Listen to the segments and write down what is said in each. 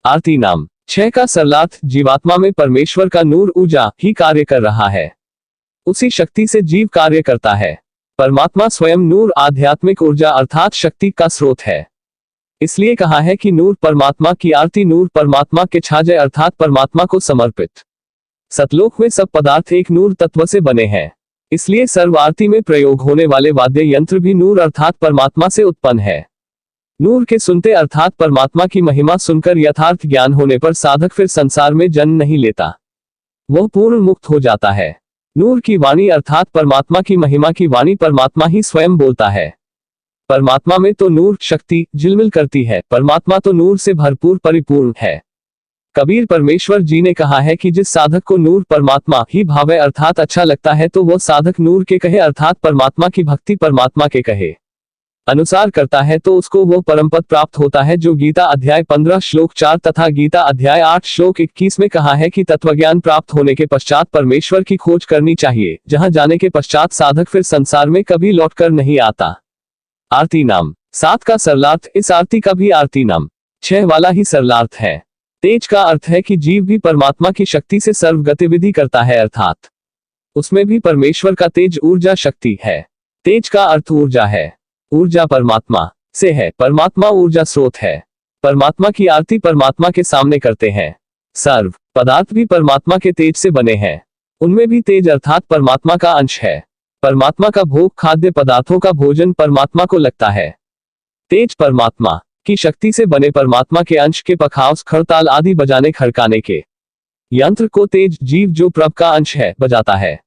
आरती नाम 6 का सरलार्थ जीवात्मा में परमेश्वर का नूर ऊर्जा ही कार्य कर रहा है। उसी शक्ति से जीव कार्य करता है। परमात्मा स्वयं नूर आध्यात्मिक ऊर्जा अर्थात शक्ति का स्रोत है। इसलिए कहा है कि नूर परमात्मा की आरती, नूर परमात्मा के छाजय अर्थात परमात्मा को समर्पित। सतलोक में सब पदार्थ एक नूर तत्व से बने हैं। इसलिए सर्व आरती में प्रयोग होने वाले वाद्य यंत्र भी नूर अर्थात परमात्मा से उत्पन्न है। नूर के सुनते अर्थात परमात्मा की महिमा सुनकर यथार्थ ज्ञान होने पर साधक फिर संसार में जन्म नहीं लेता, वह पूर्ण मुक्त हो जाता है। नूर की वाणी अर्थात परमात्मा की महिमा की वाणी परमात्मा ही स्वयं बोलता है। परमात्मा में तो नूर शक्ति झिलमिल करती है, परमात्मा तो नूर से भरपूर परिपूर्ण है। कबीर परमेश्वर जी ने कहा है कि जिस साधक को नूर परमात्मा ही भावे अर्थात अच्छा लगता है तो वह साधक नूर के कहे अर्थात परमात्मा की भक्ति परमात्मा के कहे अनुसार करता है तो उसको वो परमपद प्राप्त होता है, जो गीता अध्याय 15 श्लोक 4 तथा गीता अध्याय 8 श्लोक 21 में कहा है कि तत्वज्ञान प्राप्त होने के पश्चात परमेश्वर की खोज करनी चाहिए, जहां जाने के पश्चात साधक फिर संसार में कभी लौटकर नहीं आता। आरती नाम 7 का सरलार्थ, इस आरती का भी आरती नाम 6 वाला ही सरलार्थ है। तेज का अर्थ है कि जीव भी परमात्मा की शक्ति से सर्व गतिविधि करता है अर्थात उसमें भी परमेश्वर का तेज ऊर्जा शक्ति है। तेज का अर्थ ऊर्जा है। ऊर्जा परमात्मा से है, परमात्मा ऊर्जा स्रोत है। परमात्मा की आरती परमात्मा के सामने करते हैं। सर्व पदार्थ भी परमात्मा के तेज से बने हैं, उनमें भी तेज अर्थात परमात्मा का अंश है। परमात्मा का भोग खाद्य पदार्थों का भोजन परमात्मा को लगता है। तेज परमात्मा की शक्ति से बने परमात्मा के अंश के पखावस खड़ताल आदि बजाने खड़काने के यंत्र को तेज जीव जो प्रभ का अंश है बजाता है।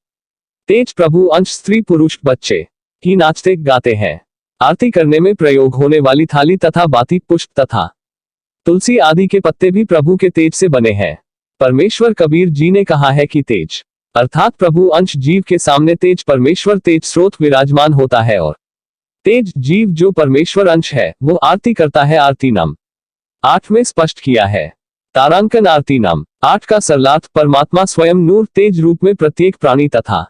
तेज प्रभु अंश स्त्री पुरुष बच्चे ही नाचते गाते हैं। आरती करने में प्रयोग होने वाली थाली तथा बाती पुष्प तथा तुलसी आदि के पत्ते भी प्रभु के तेज से बने हैं। परमेश्वर कबीर जी ने कहा है कि तेज अर्थात प्रभु अंश जीव के सामने तेज परमेश्वर तेज स्रोत विराजमान होता है और तेज जीव जो परमेश्वर अंश है वो आरती करता है। आरती नाम 8 में स्पष्ट किया है। तारांकन आरती नाम 8 का सरलार्थ परमात्मा स्वयं नूर तेज रूप में प्रत्येक प्राणी तथा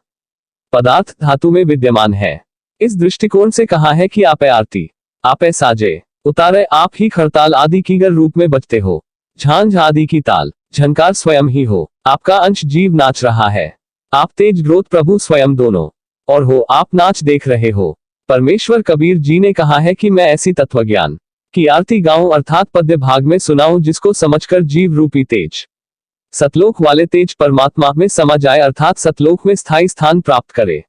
पदार्थ धातु में विद्यमान है। इस दृष्टिकोण से कहा है कि आपे आरती आपे साजे उतारे, आप ही खड़ताल आदि की गर रूप में बजते हो, झांझ आदि की ताल झनकार स्वयं ही हो। आपका अंश जीव नाच रहा है, आप तेज ग्रोथ प्रभु स्वयं दोनों और हो, आप नाच देख रहे हो। परमेश्वर कबीर जी ने कहा है कि मैं ऐसी तत्वज्ञान की आरती गाऊं अर्थात पद्य भाग में सुनाऊं जिसको समझकर जीव रूपी तेज सतलोक वाले तेज परमात्मा में समा जाए अर्थात सतलोक में स्थायी स्थान प्राप्त करे।